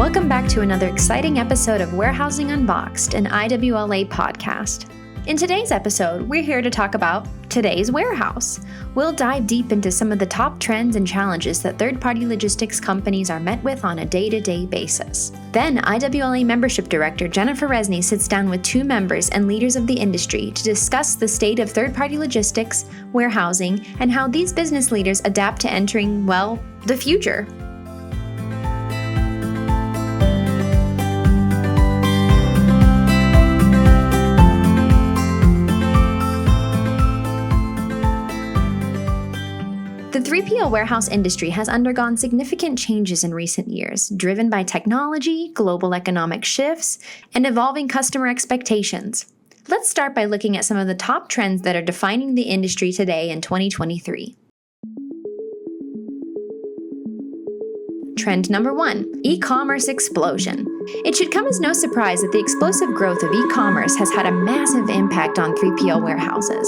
Welcome back to another exciting episode of Warehousing Unboxed, an IWLA podcast. In today's episode, we're here to talk about today's warehouse. We'll dive deep into some of the top trends and challenges that third-party logistics companies are met with on a day-to-day basis. Then, IWLA Membership Director Jennifer Resney sits down with two members and leaders of the industry to discuss the state of third-party logistics, warehousing, and how these business leaders adapt to entering, the future. The 3PL warehouse industry has undergone significant changes in recent years, driven by technology, global economic shifts, and evolving customer expectations. Let's start by looking at some of the top trends that are defining the industry today in 2023. Trend number 1, e-commerce explosion. It should come as no surprise that the explosive growth of e-commerce has had a massive impact on 3PL warehouses.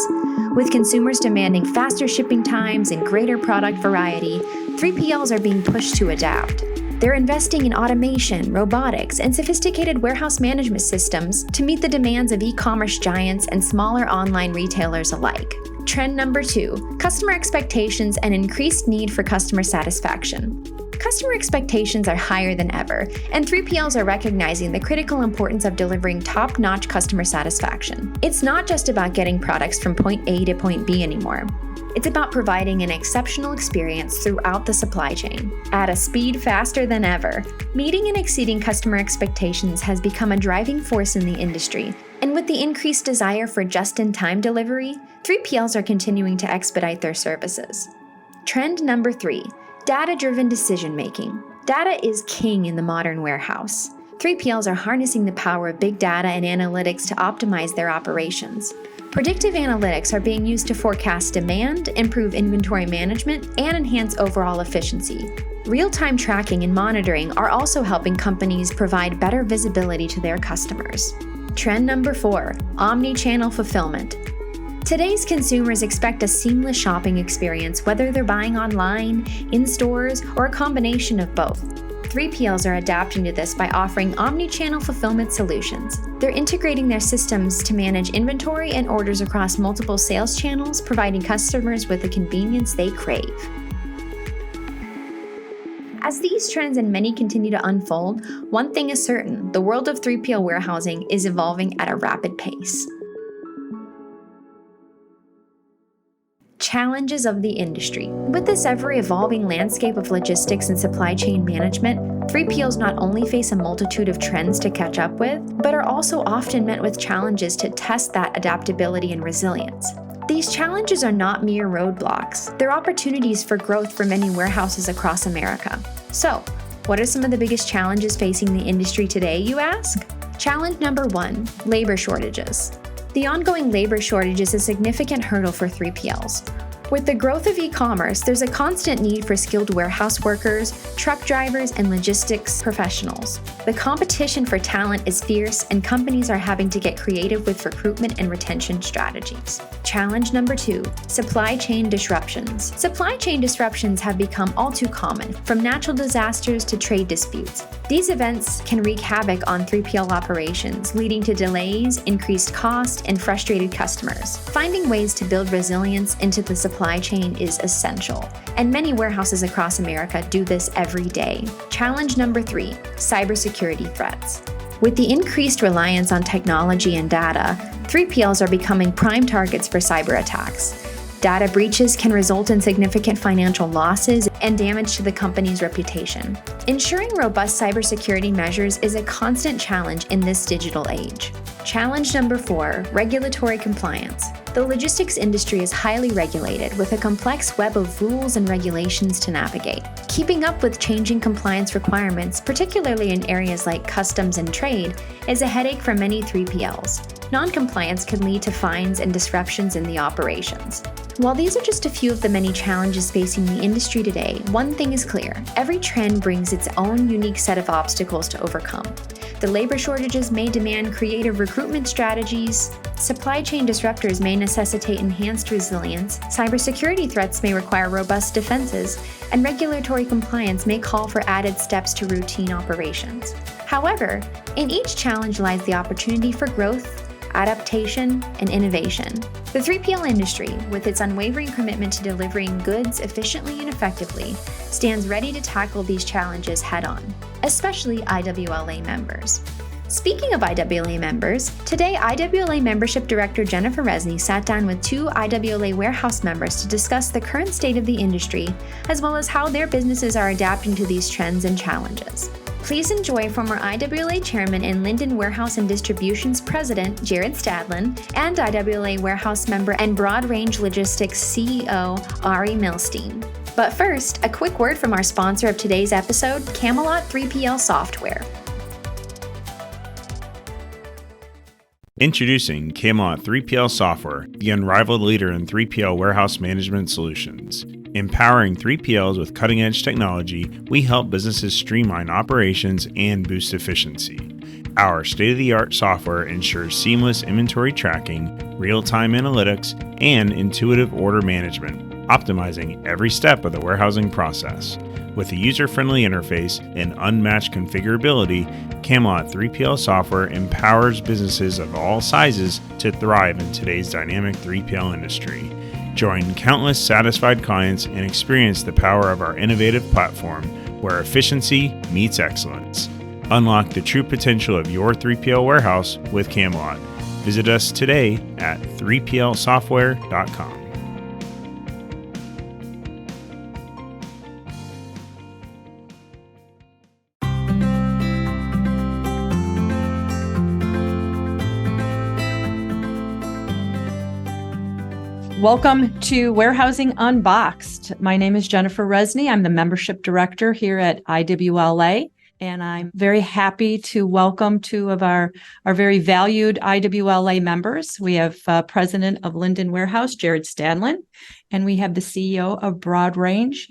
With consumers demanding faster shipping times and greater product variety, 3PLs are being pushed to adapt. They're investing in automation, robotics, and sophisticated warehouse management systems to meet the demands of e-commerce giants and smaller online retailers alike. Trend number 2, customer expectations and increased need for customer satisfaction. Customer expectations are higher than ever, and 3PLs are recognizing the critical importance of delivering top-notch customer satisfaction. It's not just about getting products from point A to point B anymore. It's about providing an exceptional experience throughout the supply chain, at a speed faster than ever. Meeting and exceeding customer expectations has become a driving force in the industry, and with the increased desire for just-in-time delivery, 3PLs are continuing to expedite their services. Trend number 3. Data-driven decision-making. Data is king in the modern warehouse. 3PLs are harnessing the power of big data and analytics to optimize their operations. Predictive analytics are being used to forecast demand, improve inventory management, and enhance overall efficiency. Real-time tracking and monitoring are also helping companies provide better visibility to their customers. Trend number 4, omni-channel fulfillment. Today's consumers expect a seamless shopping experience, whether they're buying online, in stores, or a combination of both. 3PLs are adapting to this by offering omni-channel fulfillment solutions. They're integrating their systems to manage inventory and orders across multiple sales channels, providing customers with the convenience they crave. As these trends and many continue to unfold, one thing is certain: the world of 3PL warehousing is evolving at a rapid pace. Challenges of the industry. With this ever-evolving landscape of logistics and supply chain management, 3PLs not only face a multitude of trends to catch up with, but are also often met with challenges to test that adaptability and resilience. These challenges are not mere roadblocks. They're opportunities for growth for many warehouses across America. So, what are some of the biggest challenges facing the industry today, you ask? Challenge number 1, labor shortages. The ongoing labor shortage is a significant hurdle for 3PLs. With the growth of e-commerce, there's a constant need for skilled warehouse workers, truck drivers, and logistics professionals. The competition for talent is fierce, and companies are having to get creative with recruitment and retention strategies. Challenge number 2, supply chain disruptions. Supply chain disruptions have become all too common, from natural disasters to trade disputes. These events can wreak havoc on 3PL operations, leading to delays, increased cost, and frustrated customers. Finding ways to build resilience into the supply chain is essential, and many warehouses across America do this every day. Challenge number 3, cybersecurity threats. With the increased reliance on technology and data, 3PLs are becoming prime targets for cyber attacks. Data breaches can result in significant financial losses and damage to the company's reputation. Ensuring robust cybersecurity measures is a constant challenge in this digital age. Challenge number 4, regulatory compliance. The logistics industry is highly regulated, with a complex web of rules and regulations to navigate. Keeping up with changing compliance requirements, particularly in areas like customs and trade, is a headache for many 3PLs. Non-compliance can lead to fines and disruptions in the operations. While these are just a few of the many challenges facing the industry today, one thing is clear: every trend brings its own unique set of obstacles to overcome. The labor shortages may demand creative recruitment strategies, supply chain disruptors may necessitate enhanced resilience, cybersecurity threats may require robust defenses, and regulatory compliance may call for added steps to routine operations. However, in each challenge lies the opportunity for growth, adaptation, and innovation. The 3PL industry, with its unwavering commitment to delivering goods efficiently and effectively, stands ready to tackle these challenges head-on, especially IWLA members. Speaking of IWLA members, today IWLA Membership Director Jennifer Resney sat down with two IWLA warehouse members to discuss the current state of the industry, as well as how their businesses are adapting to these trends and challenges. Please enjoy former IWLA Chairman and Linden Warehouse and Distributions President Jared Stadlin and IWLA Warehouse Member and Broadrange Logistics CEO Ari Milstein. But first, a quick word from our sponsor of today's episode, Camelot 3PL Software. Introducing Camelot 3PL Software, the unrivaled leader in 3PL warehouse management solutions. Empowering 3PLs with cutting-edge technology, we help businesses streamline operations and boost efficiency. Our state-of-the-art software ensures seamless inventory tracking, real-time analytics, and intuitive order management, optimizing every step of the warehousing process. With a user-friendly interface and unmatched configurability, Camelot 3PL software empowers businesses of all sizes to thrive in today's dynamic 3PL industry. Join countless satisfied clients and experience the power of our innovative platform where efficiency meets excellence. Unlock the true potential of your 3PL warehouse with Camelot. Visit us today at 3plsoftware.com. Welcome to Warehousing Unboxed. My name is Jennifer Resney. I'm the Membership Director here at IWLA, and I'm very happy to welcome two of our very valued IWLA members. We have President of Linden Warehouse, Jared Stadlin, and we have the CEO of Broadrange,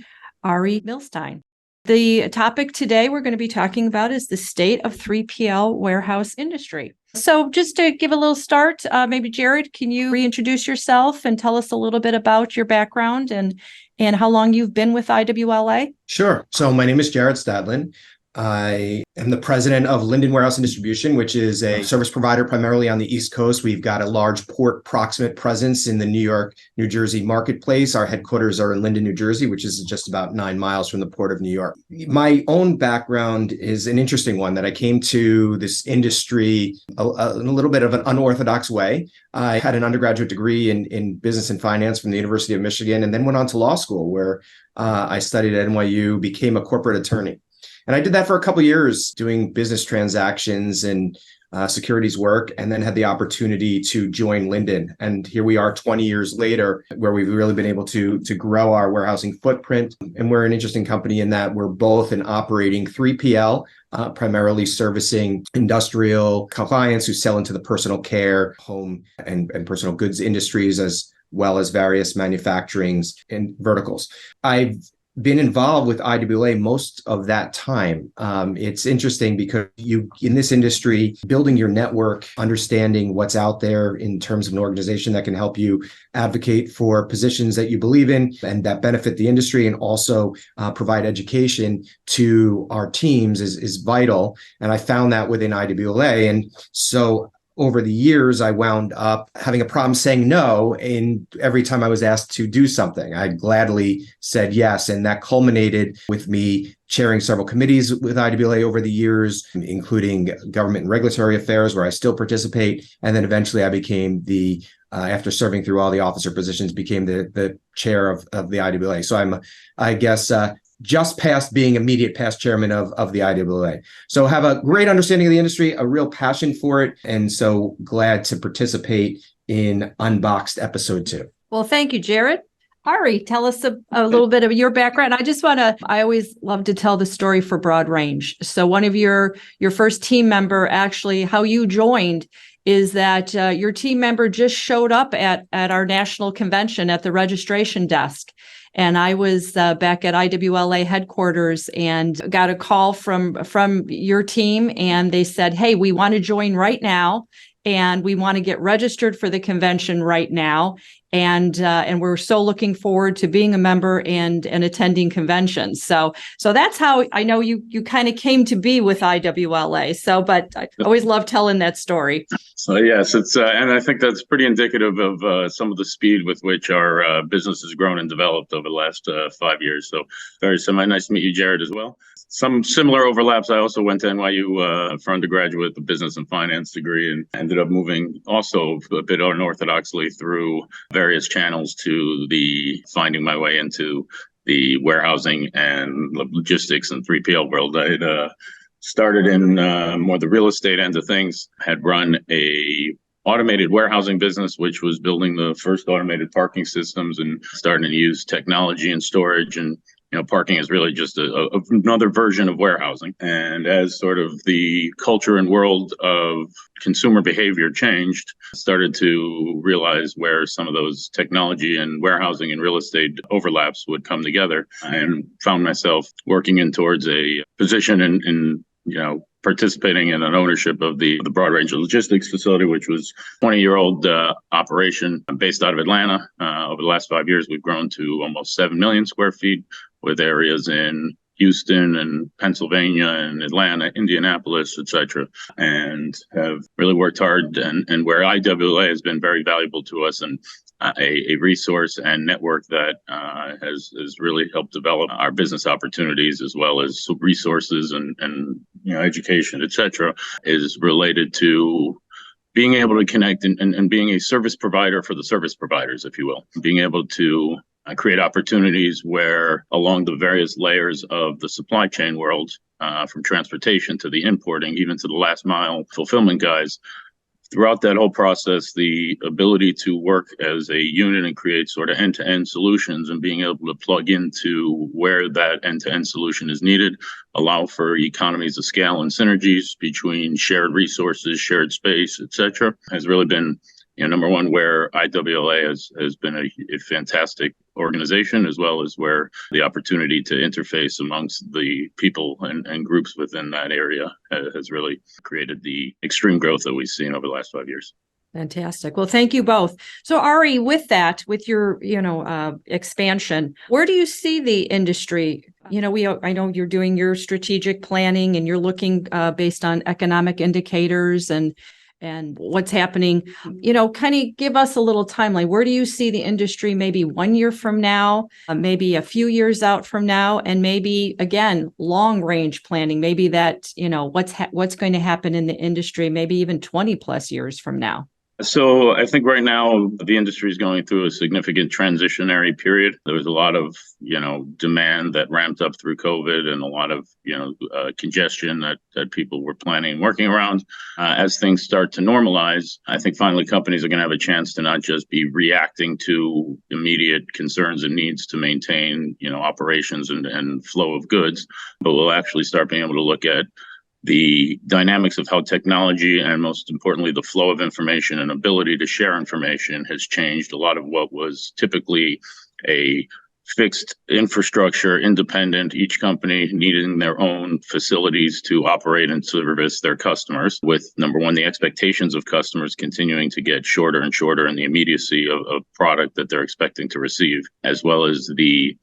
Ari Milstein. The topic today we're going to be talking about is the state of 3PL warehouse industry. So just to give a little start, maybe Jared, can you reintroduce yourself and tell us a little bit about your background and how long you've been with IWLA? Sure. So my name is Jared Stadlin. I am the president of Linden Warehouse and Distribution, which is a service provider primarily on the East Coast. We've got a large port proximate presence in the New York, New Jersey marketplace. Our headquarters are in Linden, New Jersey, which is just about 9 miles from the Port of New York. My own background is an interesting one that I came to this industry a little bit of an unorthodox way. I had an undergraduate degree in business and finance from the University of Michigan, and then went on to law school where I studied at NYU, became a corporate attorney. And I did that for a couple of years doing business transactions and securities work, and then had the opportunity to join Linden. And here we are 20 years later, where we've really been able to grow our warehousing footprint. And we're an interesting company in that we're both an operating 3PL, primarily servicing industrial clients who sell into the personal care, home, and personal goods industries, as well as various manufacturing and verticals. I've been involved with IWLA most of that time. It's interesting because in this industry, building your network, understanding what's out there in terms of an organization that can help you advocate for positions that you believe in and that benefit the industry, and also provide education to our teams is vital. And I found that within IWLA. And so over the years, I wound up having a problem saying no in every time I was asked to do something. I gladly said yes. And that culminated with me chairing several committees with IWLA over the years, including government and regulatory affairs, where I still participate. And then eventually I became after serving through all the officer positions, became the chair of the IWLA. So I'm, I guess, just past being immediate past chairman of the IWLA. So have a great understanding of the industry, a real passion for it, and so glad to participate in Unboxed episode 2. Well, thank you, Jared. Ari, tell us a little bit of your background. I always love to tell the story for Broadrange. So one of your first team member, actually, how you joined is that your team member just showed up at our national convention at the registration desk. And I was back at IWLA headquarters and got a call from your team, and they said, "Hey, we want to join right now, and we want to get registered for the convention right now, and we're so looking forward to being a member and attending conventions." So that's how I know you kind of came to be with IWLA. So, but I always love telling that story. So yes, it's and I think that's pretty indicative of some of the speed with which our business has grown and developed over the last 5 years. So very similar. Nice to meet you, Jared, as well. Some similar overlaps. I also went to NYU for undergraduate with a business and finance degree, and ended up moving also a bit unorthodoxly through various channels to finding my way into the warehousing and logistics and 3PL world. I started in more the real estate end of things, had run a automated warehousing business, which was building the first automated parking systems and starting to use technology and storage. And parking is really just another version of warehousing. And as sort of the culture and world of consumer behavior changed, started to realize where some of those technology and warehousing and real estate overlaps would come together, and found myself working in towards a position in participating in an ownership of the Broadrange Logistics facility, which was a 20-year-old operation based out of Atlanta. Over the last 5 years, we've grown to almost 7 million square feet, with areas in Houston and Pennsylvania and Atlanta, Indianapolis, etc., and have really worked hard, and where IWLA has been very valuable to us, and a resource and network that has really helped develop our business opportunities, as well as resources and education, etc., is related to being able to connect and being a service provider for the service providers, if you will, being able to create opportunities where along the various layers of the supply chain world, from transportation to the importing, even to the last mile fulfillment guys, throughout that whole process, the ability to work as a unit and create sort of end-to-end solutions, and being able to plug into where that end-to-end solution is needed, allow for economies of scale and synergies between shared resources, shared space, etc., has really been number one, where IWLA has been a fantastic organization, as well as where the opportunity to interface amongst the people and groups within that area has really created the extreme growth that we've seen over the last 5 years. Fantastic. Well, thank you both. So Ari, with your, expansion, where do you see the industry? I know you're doing your strategic planning, and you're looking based on economic indicators and what's happening. Kind of give us a little timeline. Where do you see the industry maybe 1 year from now, maybe a few years out from now, and maybe, again, long range planning, maybe that, what's going to happen in the industry, maybe even 20 plus years from now? So I think right now the industry is going through a significant transitionary period. There was a lot of, demand that ramped up through COVID, and a lot of, congestion that people were planning and working around. As things start to normalize, I think finally companies are going to have a chance to not just be reacting to immediate concerns and needs to maintain, operations and flow of goods, but we'll actually start being able to look at the dynamics of how technology, and most importantly, the flow of information and ability to share information, has changed a lot of what was typically a fixed infrastructure, independent, each company needing their own facilities to operate and service their customers, with, number one, the expectations of customers continuing to get shorter and shorter, and the immediacy of product that they're expecting to receive, as well as the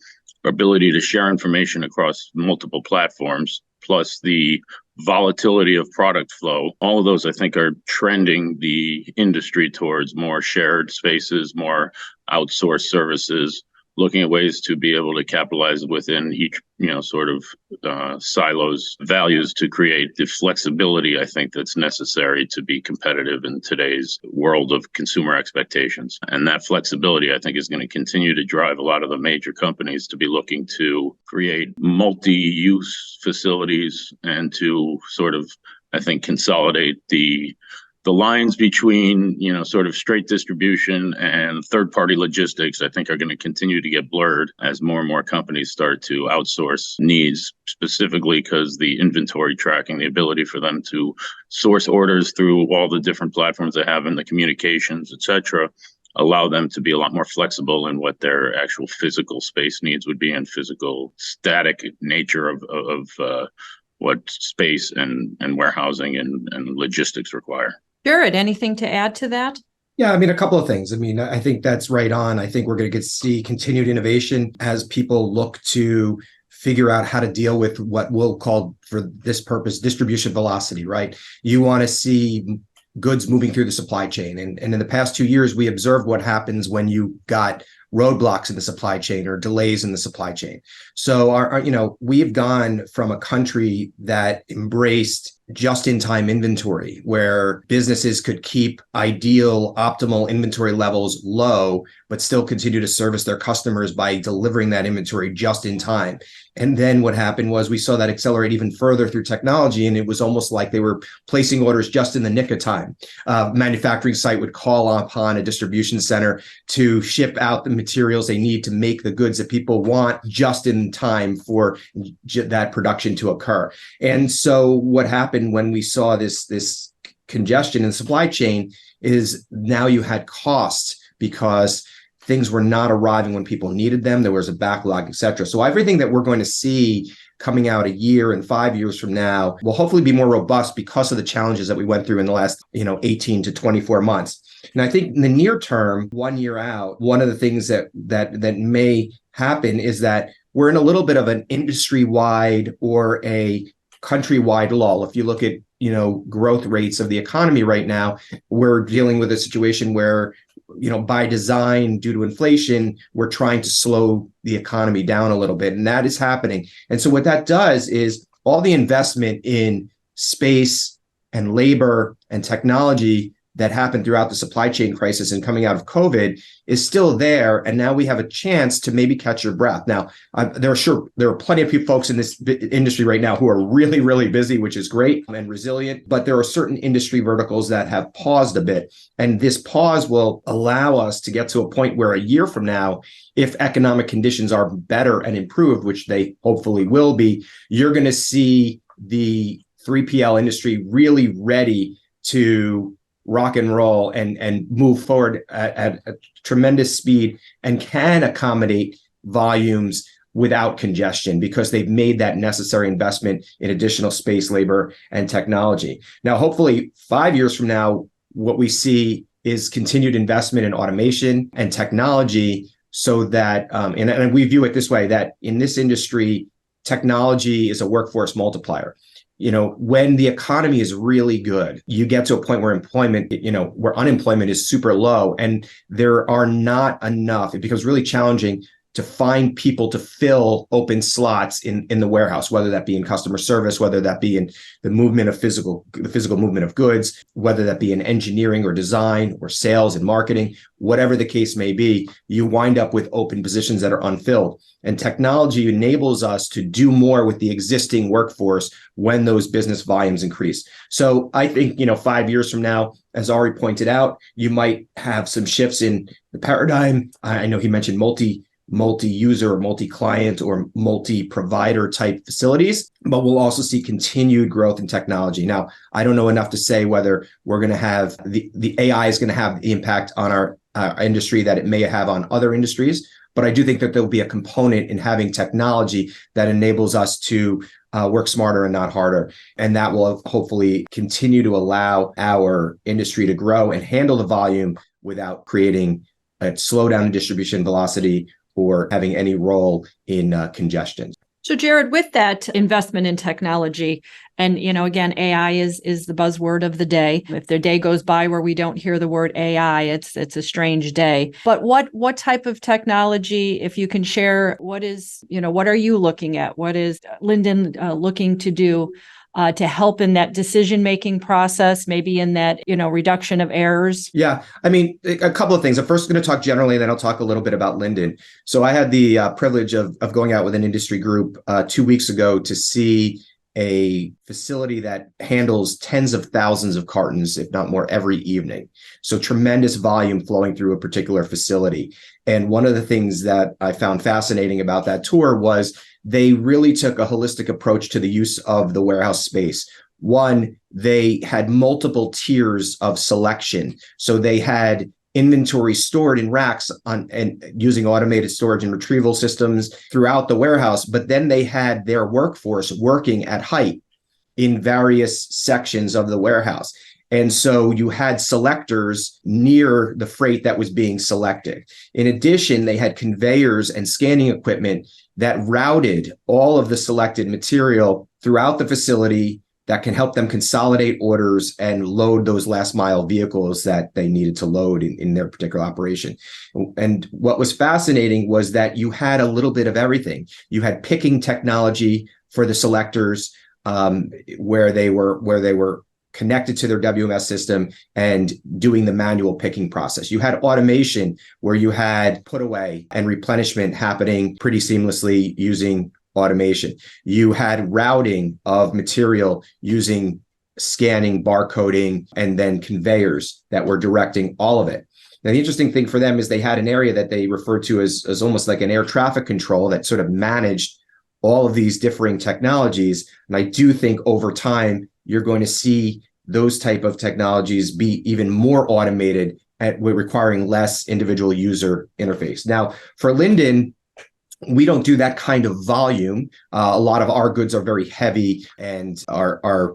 ability to share information across multiple platforms, plus the volatility of product flow. All of those, I think, are trending the industry towards more shared spaces, more outsourced services, looking at ways to be able to capitalize within each, sort of silos values to create the flexibility, I think, that's necessary to be competitive in today's world of consumer expectations. And that flexibility, I think, is going to continue to drive a lot of the major companies to be looking to create multi-use facilities, and to sort of, I think, consolidate the the lines between, sort of straight distribution and third-party logistics, I think, are going to continue to get blurred as more and more companies start to outsource needs, specifically because the inventory tracking, the ability for them to source orders through all the different platforms they have and the communications, et cetera, allow them to be a lot more flexible in what their actual physical space needs would be and physical static nature of what space and warehousing and logistics require. Jared, anything to add to that? Yeah, a couple of things. I think that's right on. I think we're going to see continued innovation as people look to figure out how to deal with what we'll call, for this purpose, distribution velocity, right? You want to see goods moving through the supply chain. And in the past 2 years, we observed what happens when you got roadblocks in the supply chain or delays in the supply chain. So we've gone from a country that embraced just-in-time inventory, where businesses could keep ideal, optimal inventory levels low, but still continue to service their customers by delivering that inventory just in time. And then what happened was we saw that accelerate even further through technology, and it was almost like they were placing orders just in the nick of time. Manufacturing site would call upon a distribution center to ship out the materials they need to make the goods that people want just in time for that production to occur. And so what happened when we saw this congestion in the supply chain is now you had costs because things were not arriving when people needed them. There was a backlog, et cetera. So everything that we're going to see coming out a year and 5 years from now will hopefully be more robust because of the challenges that we went through in the last 18 to 24 months. And I think in the near term, 1 year out, one of the things that may happen is that we're in a little bit of an industry-wide or a countrywide lull. If you look at growth rates of the economy right now, we're dealing with a situation where by design, due to inflation, we're trying to slow the economy down a little bit, and that is happening. And so what that does is all the investment in space and labor and technology that happened throughout the supply chain crisis and coming out of COVID is still there. And now we have a chance to maybe catch your breath. Now, there are plenty of folks in this industry right now who are really, really busy, which is great and resilient. But there are certain industry verticals that have paused a bit. And this pause will allow us to get to a point where a year from now, if economic conditions are better and improved, which they hopefully will be, you're going to see the 3PL industry really ready to rock and roll and move forward at a tremendous speed and can accommodate volumes without congestion because they've made that necessary investment in additional space, labor, and technology. Now, hopefully 5 years from now, what we see is continued investment in automation and technology so that, and we view it this way, that in this industry, technology is a workforce multiplier. When the economy is really good, you get to a point where where unemployment is super low and there are not enough. It becomes really challenging to find people to fill open slots in the warehouse, whether that be in customer service, whether that be in the movement of the physical movement of goods, whether that be in engineering or design or sales and marketing, whatever the case may be, you wind up with open positions that are unfilled. And technology enables us to do more with the existing workforce when those business volumes increase. So I think, 5 years from now, as Ari pointed out, you might have some shifts in the paradigm. I know he mentioned multi-user or multi-client or multi-provider type facilities, but we'll also see continued growth in technology. Now, I don't know enough to say whether we're going to have the AI is going to have the impact on our industry that it may have on other industries, but I do think that there'll be a component in having technology that enables us to work smarter and not harder. And that will hopefully continue to allow our industry to grow and handle the volume without creating a slowdown in distribution velocity or having any role in congestion. So, Jared, with that investment in technology, and again, AI is the buzzword of the day. If the day goes by where we don't hear the word AI, it's a strange day. But what type of technology, if you can share, what are you looking at? What is Linden looking to do to help in that decision-making process, maybe in that, reduction of errors? Yeah, a couple of things. I'm first going to talk generally, and then I'll talk a little bit about Linden. So I had the privilege of going out with an industry group 2 weeks ago to see a facility that handles tens of thousands of cartons, if not more, every evening. So tremendous volume flowing through a particular facility. And one of the things that I found fascinating about that tour was they really took a holistic approach to the use of the warehouse space. One, they had multiple tiers of selection. So they had inventory stored in racks and using automated storage and retrieval systems throughout the warehouse. But then they had their workforce working at height in various sections of the warehouse. And so you had selectors near the freight that was being selected. In addition, they had conveyors and scanning equipment that routed all of the selected material throughout the facility that can help them consolidate orders and load those last mile vehicles that they needed to load in their particular operation. And what was fascinating was that you had a little bit of everything. You had picking technology for the selectors, where they were connected to their WMS system and doing the manual picking process. You had automation where you had put away and replenishment happening pretty seamlessly using automation. You had routing of material using scanning, barcoding, and then conveyors that were directing all of it. Now, the interesting thing for them is they had an area that they referred to as almost like an air traffic control that sort of managed all of these differing technologies. And I do think over time, you're going to see those type of technologies be even more automated at requiring less individual user interface. Now, for Linden, we don't do that kind of volume. A lot of our goods are very heavy and are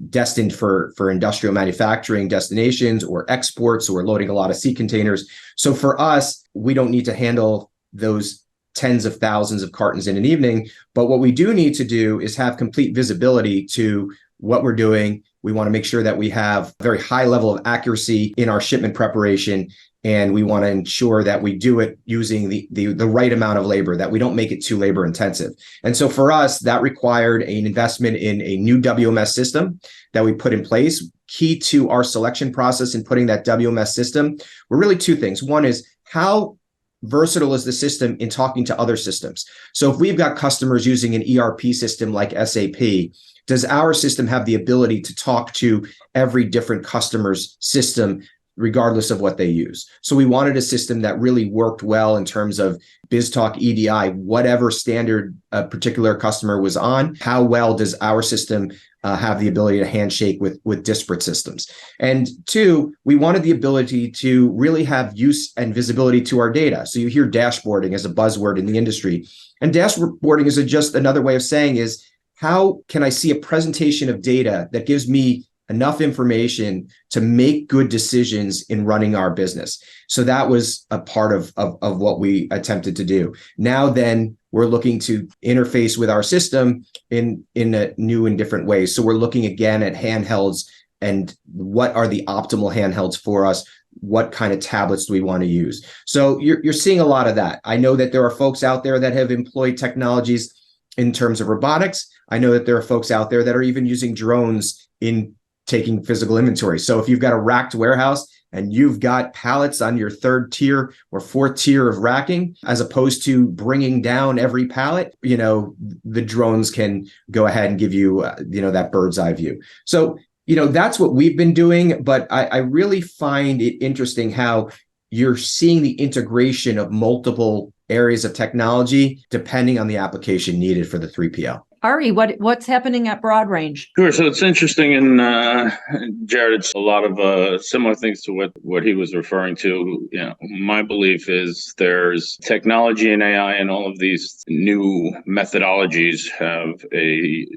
destined for industrial manufacturing destinations or exports, or loading a lot of sea containers. So for us, we don't need to handle those tens of thousands of cartons in an evening. But what we do need to do is have complete visibility to what we're doing. We want to make sure that we have a very high level of accuracy in our shipment preparation. And we want to ensure that we do it using the right amount of labor, that we don't make it too labor intensive. And so for us, that required an investment in a new WMS system that we put in place. Key to our selection process in putting that WMS system were really two things. One is, how versatile is the system in talking to other systems? So if we've got customers using an ERP system like SAP, does our system have the ability to talk to every different customer's system regardless of what they use? So we wanted a system that really worked well in terms of BizTalk, EDI, whatever standard a particular customer was on. How well does our system have the ability to handshake with disparate systems? And two, we wanted the ability to really have use and visibility to our data. So you hear dashboarding as a buzzword in the industry. And dashboarding is just another way of saying is, how can I see a presentation of data that gives me enough information to make good decisions in running our business? So that was a part of what we attempted to do. Now then, we're looking to interface with our system in a new and different ways. So we're looking again at handhelds and what are the optimal handhelds for us? What kind of tablets do we want to use? So you're seeing a lot of that. I know that there are folks out there that have employed technologies in terms of robotics. I know that there are folks out there that are even using drones in taking physical inventory. So if you've got a racked warehouse and you've got pallets on your third tier or fourth tier of racking, as opposed to bringing down every pallet, the drones can go ahead and give you, that bird's eye view. So, that's what we've been doing. But I really find it interesting how you're seeing the integration of multiple areas of technology depending on the application needed for the 3PL. Ari, what's happening at Broadrange? Sure. So it's interesting, and Jared, it's a lot of similar things to what he was referring to. My belief is there's technology and AI and all of these new methodologies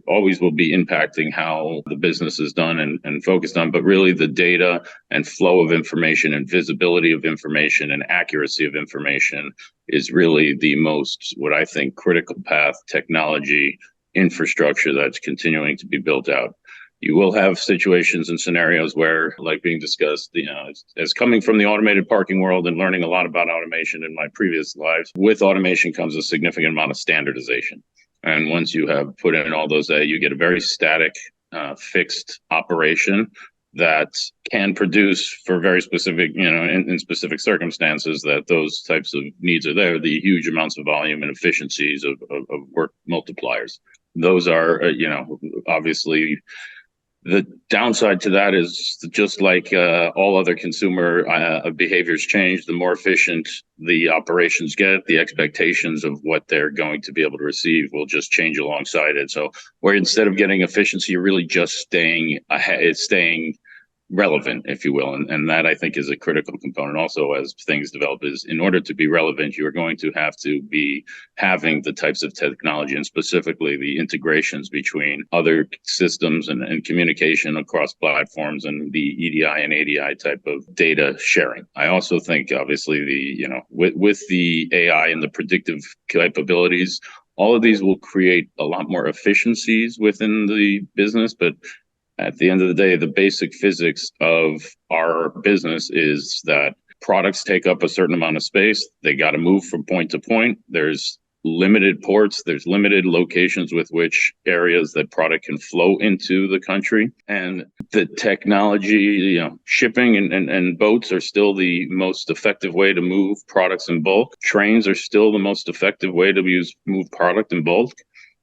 always will be impacting how the business is done and focused on, but really the data and flow of information and visibility of information and accuracy of information is really the most, what I think, critical path technology infrastructure that's continuing to be built out. You will have situations and scenarios where, like being discussed, as coming from the automated parking world and learning a lot about automation in my previous lives, with automation comes a significant amount of standardization. And once you have put in all those, you get a very static, fixed operation that can produce for very specific, in specific circumstances that those types of needs are there, the huge amounts of volume and efficiencies of work multipliers. those are, obviously the downside to that is just like all other consumer behaviors change, the more efficient the operations get, the expectations of what they're going to be able to receive will just change alongside it. So where instead of getting efficiency, you're really just staying ahead, staying relevant, if you will. And that I think is a critical component also as things develop, is in order to be relevant, you're going to have to be having the types of technology and specifically the integrations between other systems and communication across platforms and the EDI and ADI type of data sharing. I also think obviously with the AI and the predictive capabilities, all of these will create a lot more efficiencies within the business, but at the end of the day, the basic physics of our business is that products take up a certain amount of space. They got to move from point to point. There's limited ports. There's limited locations with which areas that product can flow into the country. And the technology, shipping and boats are still the most effective way to move products in bulk. Trains are still the most effective way to move product in bulk.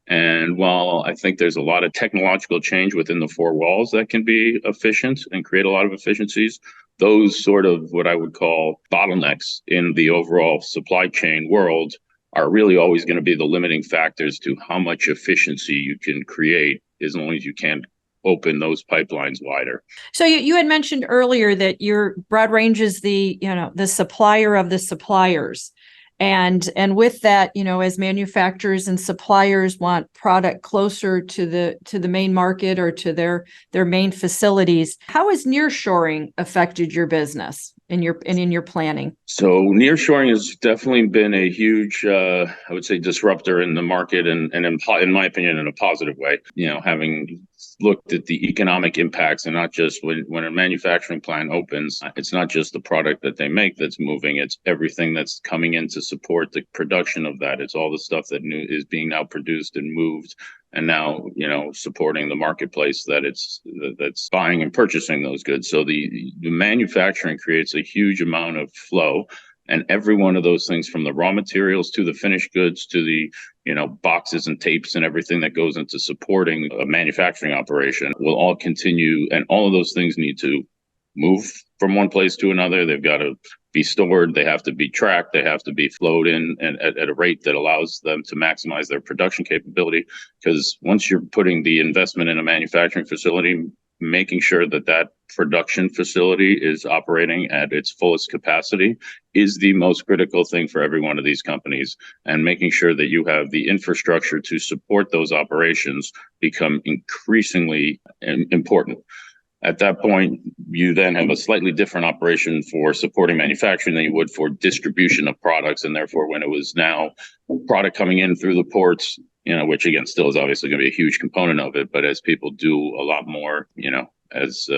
And while I think there's a lot of technological change within the four walls that can be efficient and create a lot of efficiencies, those sort of what I would call bottlenecks in the overall supply chain world are really always going to be the limiting factors to how much efficiency you can create as long as you can open those pipelines wider. So you had mentioned earlier that your Broadrange is the supplier of the suppliers. And with that, as manufacturers and suppliers want product closer to the main market or to their main facilities, how has nearshoring affected your business in your planning? So nearshoring has definitely been a huge, I would say, disruptor in the market, and in my opinion, in a positive way. Having looked at the economic impacts, and not just when a manufacturing plant opens, it's not just the product that they make that's moving, it's everything that's coming in to support the production of that. It's all the stuff that is being now produced and moved, and now supporting the marketplace that's buying and purchasing those goods. So the manufacturing creates a huge amount of flow, and every one of those things, from the raw materials to the finished goods to the boxes and tapes and everything that goes into supporting a manufacturing operation, will all continue, and all of those things need to move from one place to another. They've got to be stored, they have to be tracked, they have to be flowed in and at a rate that allows them to maximize their production capability. Because once you're putting the investment in a manufacturing facility, making sure that production facility is operating at its fullest capacity is the most critical thing for every one of these companies. And making sure that you have the infrastructure to support those operations become increasingly important. At that point, you then have a slightly different operation for supporting manufacturing than you would for distribution of products. And therefore, when it was now product coming in through the ports, which again still is obviously going to be a huge component of it, but as people do a lot more, as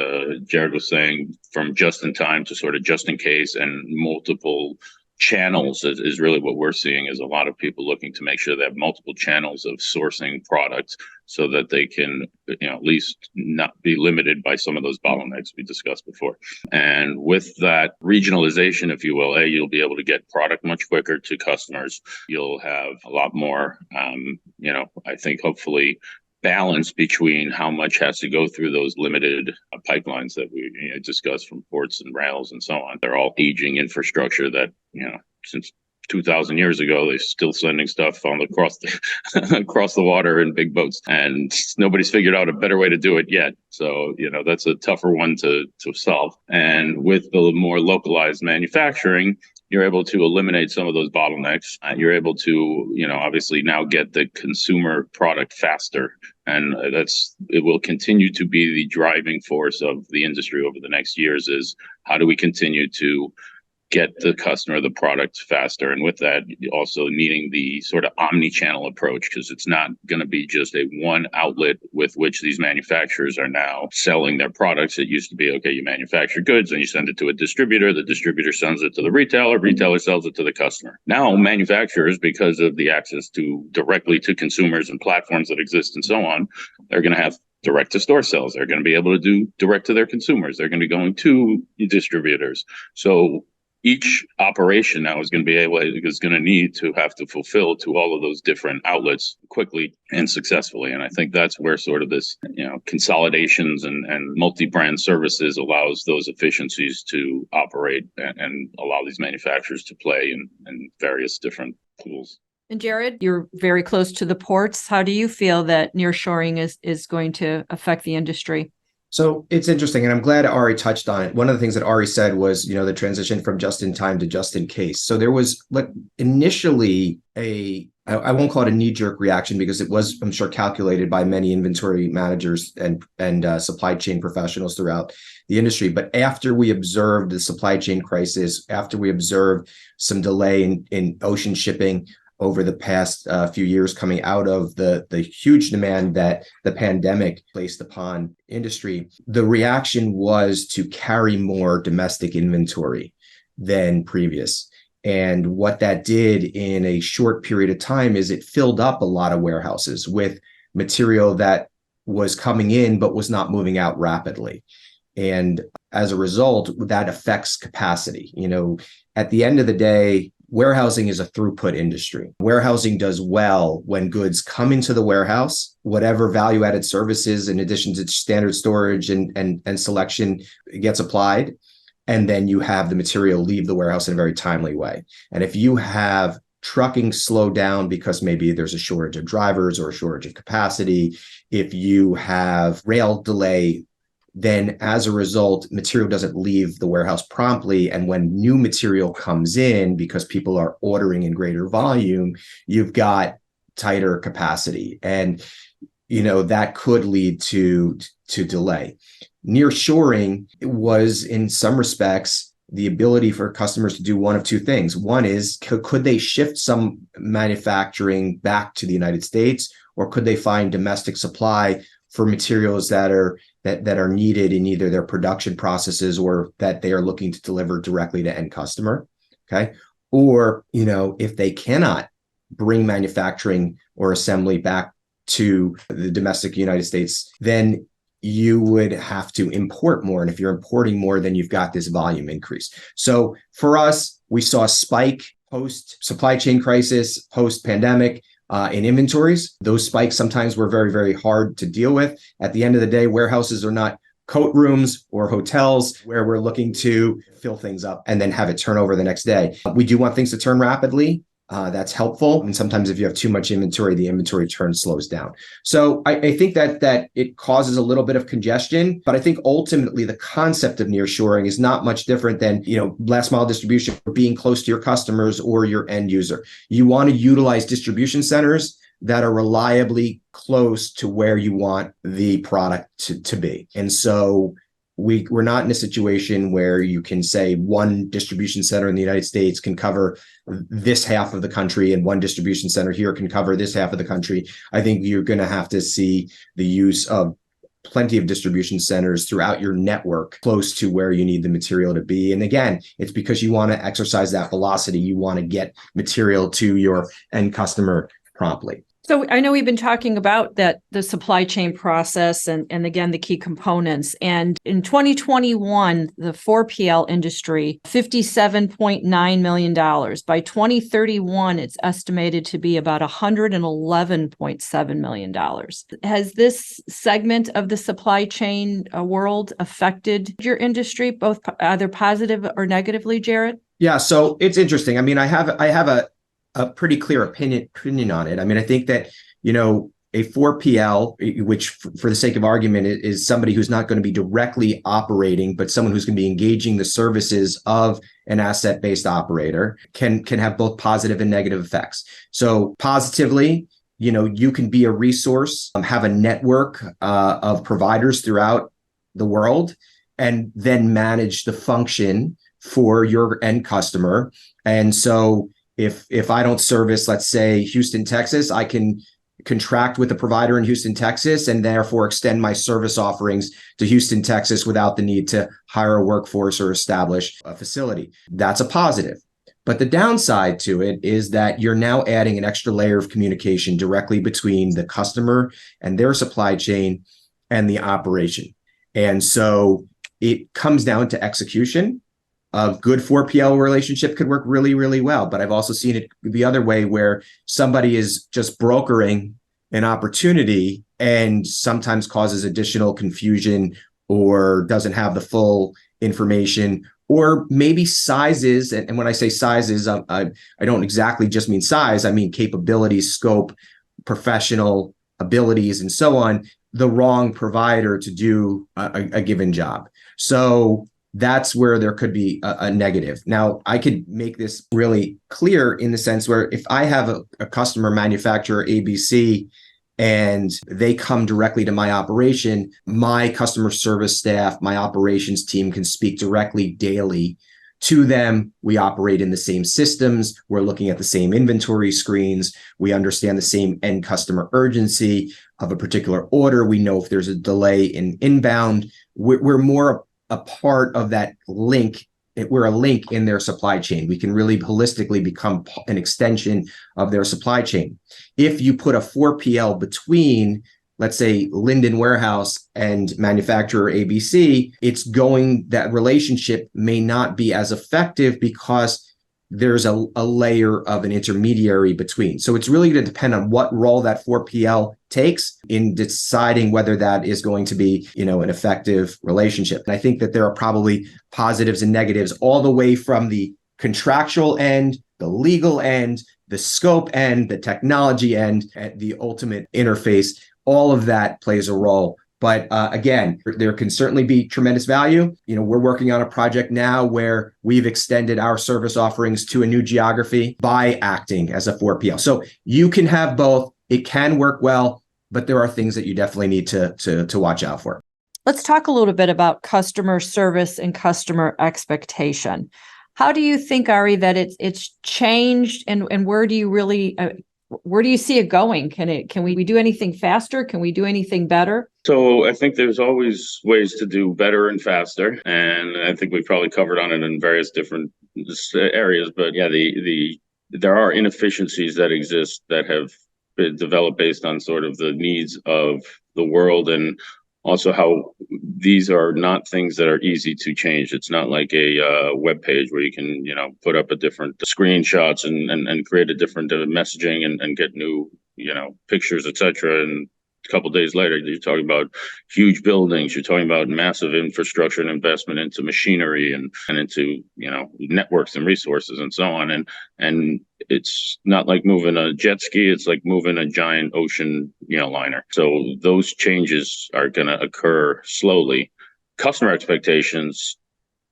Jared was saying, from just in time to sort of just in case, and multiple channels is really what we're seeing, is a lot of people looking to make sure they have multiple channels of sourcing products so that they can at least not be limited by some of those bottlenecks we discussed before. And with that regionalization, if you will, you'll be able to get product much quicker to customers. You'll have a lot more I think hopefully balance between how much has to go through those limited pipelines that we discussed from ports and rails and so on. They're all aging infrastructure that, since 2,000 years ago, they're still sending stuff across the water in big boats, and nobody's figured out a better way to do it yet. So, that's a tougher one to solve. And with the more localized manufacturing, you're able to eliminate some of those bottlenecks. You're able to, obviously now get the consumer product faster. And it will continue to be the driving force of the industry over the next years, is how do we continue to get the customer the product faster. And with that, also needing the sort of omni-channel approach, because it's not going to be just a one outlet with which these manufacturers are now selling their products. It used to be, okay, you manufacture goods and you send it to a distributor. The distributor sends it to the retailer sells it to the customer. Now manufacturers, because of the access directly to consumers and platforms that exist and so on, they're going to have direct to store sales. They're going to be able to do direct to their consumers. They're going to be going to distributors. So each operation now is going to need to have to fulfill to all of those different outlets quickly and successfully. And I think that's where sort of this, consolidations and multi-brand services allows those efficiencies to operate and allow these manufacturers to play in various different pools. And Jared, you're very close to the ports. How do you feel that nearshoring is going to affect the industry? So it's interesting, and I'm glad Ari touched on it. One of the things that Ari said was, the transition from just in time to just in case. So there was initially I won't call it a knee-jerk reaction because it was, I'm sure, calculated by many inventory managers and supply chain professionals throughout the industry. But after we observed the supply chain crisis, after we observed some delay in ocean shipping over the past few years coming out of the huge demand that the pandemic placed upon industry, the reaction was to carry more domestic inventory than previous. And what that did in a short period of time is it filled up a lot of warehouses with material that was coming in but was not moving out rapidly. And as a result, that affects capacity. At the end of the day, warehousing is a throughput industry. Warehousing does well when goods come into the warehouse, whatever value-added services in addition to standard storage and selection gets applied, and then you have the material leave the warehouse in a very timely way. And if you have trucking slow down because maybe there's a shortage of drivers or a shortage of capacity, if you have rail delay, then as a result, material doesn't leave the warehouse promptly. And when new material comes in, because people are ordering in greater volume, you've got tighter capacity. And, that could lead to delay. Nearshoring was, in some respects, the ability for customers to do one of two things. One is, could they shift some manufacturing back to the United States, or could they find domestic supply for materials that are needed in either their production processes or that they are looking to deliver directly to end customer? Okay. Or, if they cannot bring manufacturing or assembly back to the domestic United States, then you would have to import more. And if you're importing more, then you've got this volume increase. So for us, we saw a spike post supply chain crisis, post pandemic. In inventories. Those spikes sometimes were very, very hard to deal with. At the end of the day, warehouses are not coat rooms or hotels where we're looking to fill things up and then have it turn over the next day. We do want things to turn rapidly. That's helpful. And sometimes if you have too much inventory, the inventory turn slows down. So I think that it causes a little bit of congestion, but I think ultimately the concept of nearshoring is not much different than, last mile distribution, being close to your customers or your end user. You want to utilize distribution centers that are reliably close to where you want the product to be. And so we're not in a situation where you can say one distribution center in the United States can cover this half of the country and one distribution center here can cover this half of the country. I think you're going to have to see the use of plenty of distribution centers throughout your network close to where you need the material to be. And again, it's because you want to exercise that velocity. You want to get material to your end customer promptly. So I know we've been talking about the supply chain process and again, the key components. And in 2021, the 4PL industry, $57.9 million. By 2031, it's estimated to be about $111.7 million. Has this segment of the supply chain world affected your industry, both either positive or negatively, Jared? Yeah, so it's interesting. I mean, I have a pretty clear opinion on it. I mean, I think that, a 4PL, which for the sake of argument is somebody who's not going to be directly operating, but someone who's going to be engaging the services of an asset-based operator, can have both positive and negative effects. So positively, you can be a resource, have a network of providers throughout the world, and then manage the function for your end customer. And so if I don't service, let's say, Houston, Texas, I can contract with a provider in Houston, Texas, and therefore extend my service offerings to Houston, Texas without the need to hire a workforce or establish a facility. That's a positive. But the downside to it is that you're now adding an extra layer of communication directly between the customer and their supply chain and the operation. And so it comes down to execution. A good 4PL relationship could work really, really well. But I've also seen it the other way where somebody is just brokering an opportunity and sometimes causes additional confusion or doesn't have the full information, or maybe sizes. And when I say sizes, I don't exactly just mean size. I mean capabilities, scope, professional abilities, and so on, the wrong provider to do a given job. So that's where there could be a negative. Now, I could make this really clear in the sense where if I have a customer manufacturer ABC and they come directly to my operation, my customer service staff, my operations team can speak directly daily to them. We operate in the same systems. We're looking at the same inventory screens. We understand the same end customer urgency of a particular order. We know if there's a delay in inbound. We're more a part of that link. We're a link in their supply chain. We can really holistically become an extension of their supply chain. If you put a 4PL between, let's say, Linden warehouse and manufacturer ABC, that relationship may not be as effective because there's a layer of an intermediary between. So it's really going to depend on what role that 4PL takes in deciding whether that is going to be, an effective relationship. And I think that there are probably positives and negatives all the way from the contractual end, the legal end, the scope end, the technology end, and the ultimate interface. All of that plays a role. But again, there can certainly be tremendous value. We're working on a project now where we've extended our service offerings to a new geography by acting as a 4PL. So you can have both. It can work well, but there are things that you definitely need to watch out for. Let's talk a little bit about customer service and customer expectation. How do you think, Ari, that it's changed, and where do you really where do you see it going? Can we do anything faster? Can we do anything better? So I think there's always ways to do better and faster, and I think we've probably covered on it in various different areas. But yeah, there are inefficiencies that exist that have been developed based on sort of the needs of the world, and also how these are not things that are easy to change. It's not like a web page where you can, put up a different screenshots and create a different messaging and get new, pictures, etc. And a couple of days later, you're talking about huge buildings. You're talking about massive infrastructure and investment into machinery and into, networks and resources and so on. And it's not like moving a jet ski. It's like moving a giant ocean, liner. So those changes are going to occur slowly. Customer expectations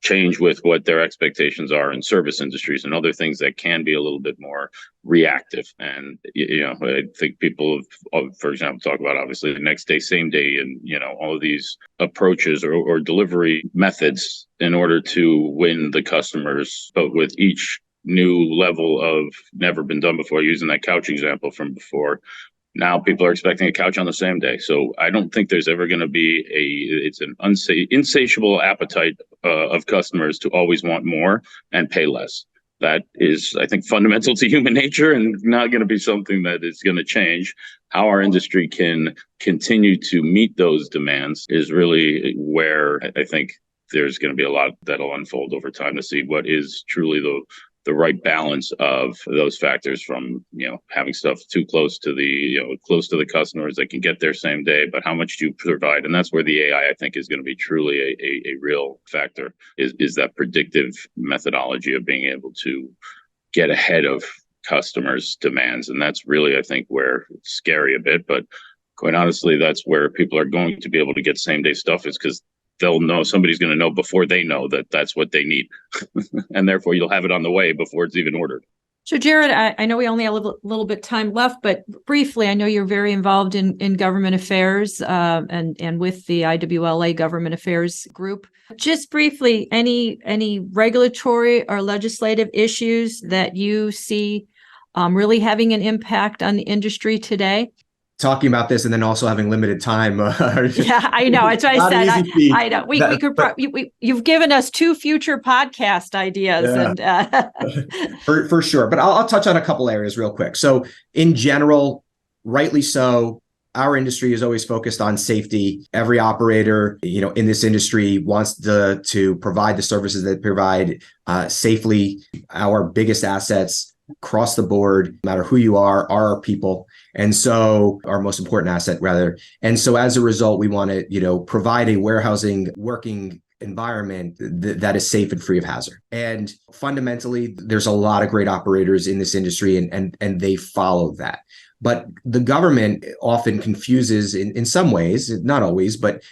change with what their expectations are in service industries and other things that can be a little bit more reactive. And, I think people, for example, talk about obviously the next day, same day, and, all of these approaches or delivery methods in order to win the customers. But with each new level of never been done before, using that couch example from before, now people are expecting a couch on the same day. So I don't think there's ever going to be it's an insatiable appetite of customers to always want more and pay less. That is, I think, fundamental to human nature and not going to be something that is going to change. How our industry can continue to meet those demands is really where I think there's going to be a lot that'll unfold over time to see what is truly the right balance of those factors, from, having stuff too close to the customers that can get there same day, but how much do you provide? And that's where the AI, I think, is going to be truly a real factor, is that predictive methodology of being able to get ahead of customers' demands. And that's really, I think, where it's scary a bit, but quite honestly, that's where people are going to be able to get same day stuff, is because they'll know, somebody's going to know before they know that that's what they need. And therefore you'll have it on the way before it's even ordered. So Jared, I know we only have a little bit time left, but briefly, I know you're very involved in government affairs and with the IWLA Government Affairs Group. Just briefly, any regulatory or legislative issues that you see really having an impact on the industry today? Talking about this and then also having limited time. Yeah, I know. That's what I said. I know. We could. You've given us 2 future podcast ideas, yeah. And for sure. But I'll touch on a couple areas real quick. So in general, rightly so, our industry is always focused on safety. Every operator, in this industry wants to provide the services that provide safely. Our biggest assets across the board, no matter who you are our people. And so our most important asset, rather. And so as a result, we want to, provide a warehousing working environment that is safe and free of hazard. And fundamentally, there's a lot of great operators in this industry and they follow that. But the government often confuses in some ways, not always, but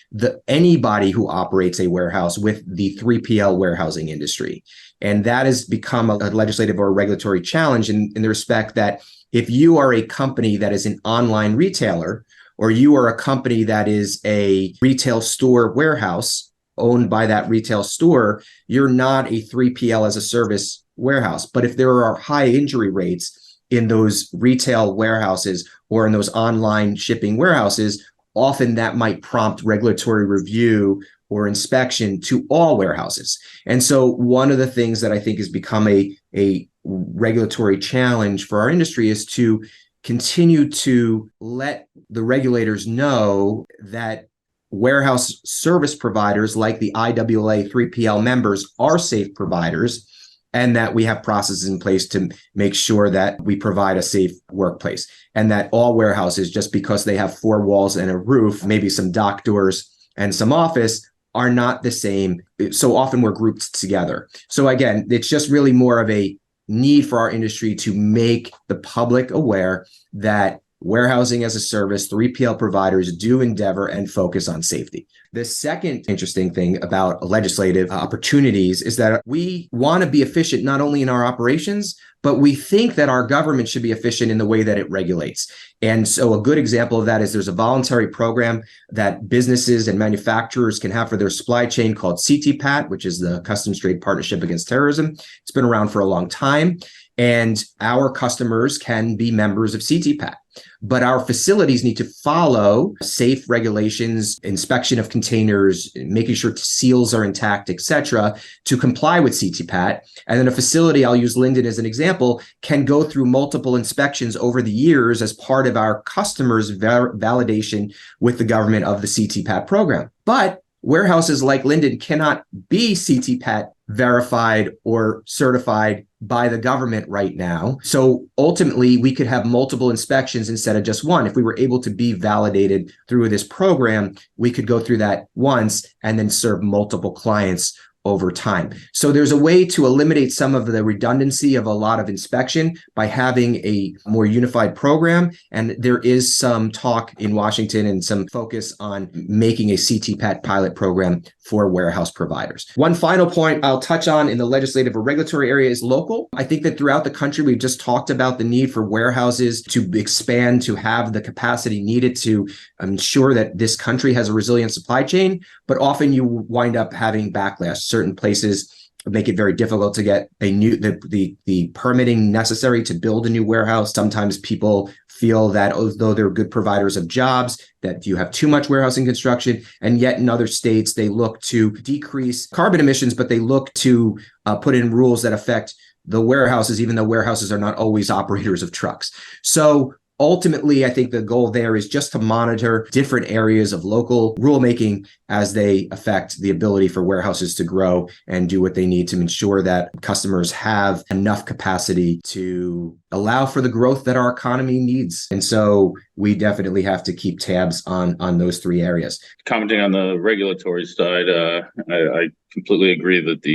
anybody who operates a warehouse with the 3PL warehousing industry. And that has become a legislative or regulatory challenge in the respect that if you are a company that is an online retailer, or you are a company that is a retail store warehouse owned by that retail store, you're not a 3PL as a service warehouse. But if there are high injury rates in those retail warehouses or in those online shipping warehouses, often that might prompt regulatory review or inspection to all warehouses. And so one of the things that I think has become a regulatory challenge for our industry is to continue to let the regulators know that warehouse service providers like the IWLA 3PL members are safe providers, and that we have processes in place to make sure that we provide a safe workplace, and that all warehouses, just because they have four walls and a roof, maybe some dock doors and some office, are not the same. So often we're grouped together. So again, it's just really more of a need for our industry to make the public aware that warehousing as a service, 3PL providers do endeavor and focus on safety. The second interesting thing about legislative opportunities is that we want to be efficient not only in our operations, but we think that our government should be efficient in the way that it regulates. And so a good example of that is there's a voluntary program that businesses and manufacturers can have for their supply chain called CTPAT, which is the Customs Trade Partnership Against Terrorism. It's been around for a long time. And our customers can be members of CTPAT. But our facilities need to follow safe regulations, inspection of containers, making sure seals are intact, et cetera, to comply with CTPAT. And then a facility, I'll use Linden as an example, can go through multiple inspections over the years as part of our customers' validation with the government of the CTPAT program. But warehouses like Linden cannot be CTPAT verified or certified by the government right now. So ultimately, we could have multiple inspections instead of just one. If we were able to be validated through this program, we could go through that once and then serve multiple clients over time. So there's a way to eliminate some of the redundancy of a lot of inspection by having a more unified program. And there is some talk in Washington and some focus on making a CTPAT pilot program for warehouse providers. One final point I'll touch on in the legislative or regulatory area is local. I think that throughout the country, we've just talked about the need for warehouses to expand, to have the capacity needed to ensure that this country has a resilient supply chain. But often you wind up having backlash. Certain places make it very difficult to get the permitting necessary to build a new warehouse. Sometimes people feel that although they're good providers of jobs, that you have too much warehousing construction. And yet in other states, they look to decrease carbon emissions, but they look to put in rules that affect the warehouses, even though warehouses are not always operators of trucks. So ultimately, I think the goal there is just to monitor different areas of local rulemaking as they affect the ability for warehouses to grow and do what they need to ensure that customers have enough capacity to allow for the growth that our economy needs. And so we definitely have to keep tabs on those three areas. Commenting on the regulatory side, I completely agree that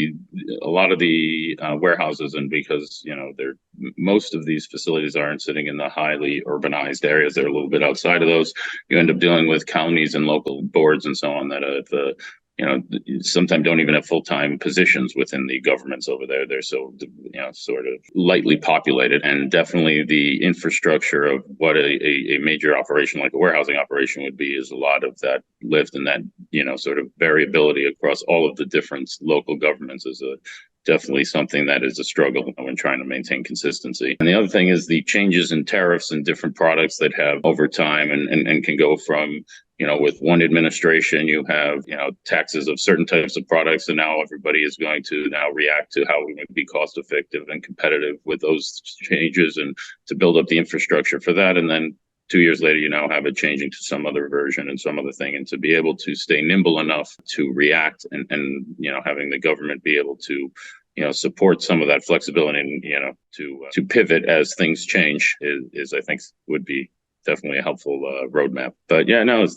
a lot of the warehouses, and because most of these facilities aren't sitting in the highly urbanized areas, they're a little bit outside of those. You end up dealing with counties and local boards and so on that sometimes don't even have full-time positions within the governments over there. They're so, sort of lightly populated, and definitely the infrastructure of what a major operation like a warehousing operation would be is a lot of that lift and that, sort of variability across all of the different local governments is definitely something that is a struggle when trying to maintain consistency. And the other thing is the changes in tariffs and different products that have over time and can go from, with one administration, you have, taxes of certain types of products, and now everybody is going to now react to how we would be cost effective and competitive with those changes and to build up the infrastructure for that. And then 2 years later, you now have it changing to some other version and some other thing, and to be able to stay nimble enough to react and having the government be able to support some of that flexibility and, to pivot as things change is I think would be definitely a helpful roadmap. But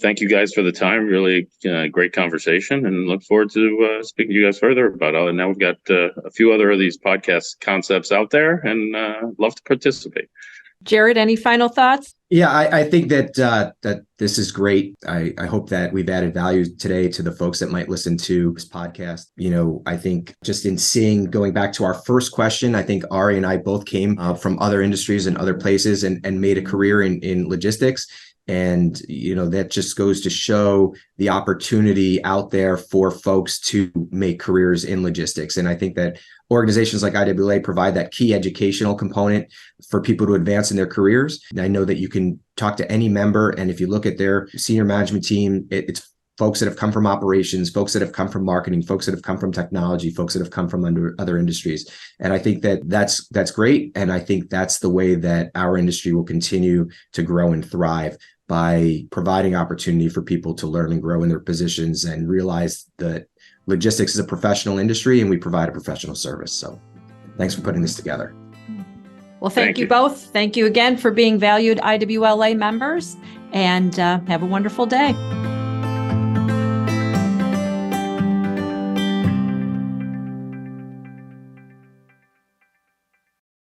thank you guys for the time. Really great conversation, and look forward to speaking to you guys further about it. And now we've got a few other of these podcast concepts out there, and love to participate. Jared, any final thoughts? Yeah, I think that this is great. I hope that we've added value today to the folks that might listen to this podcast. I think just in going back to our first question, I think Ari and I both came from other industries and other places and made a career in logistics. And, that just goes to show the opportunity out there for folks to make careers in logistics. And I think that organizations like IWLA provide that key educational component for people to advance in their careers. And I know that you can talk to any member, and if you look at their senior management team, it's folks that have come from operations, folks that have come from marketing, folks that have come from technology, folks that have come from other industries. And I think that that's great. And I think that's the way that our industry will continue to grow and thrive, by providing opportunity for people to learn and grow in their positions and realize that logistics is a professional industry and we provide a professional service. So thanks for putting this together. Well, thank you both. Thank you again for being valued IWLA members, and have a wonderful day.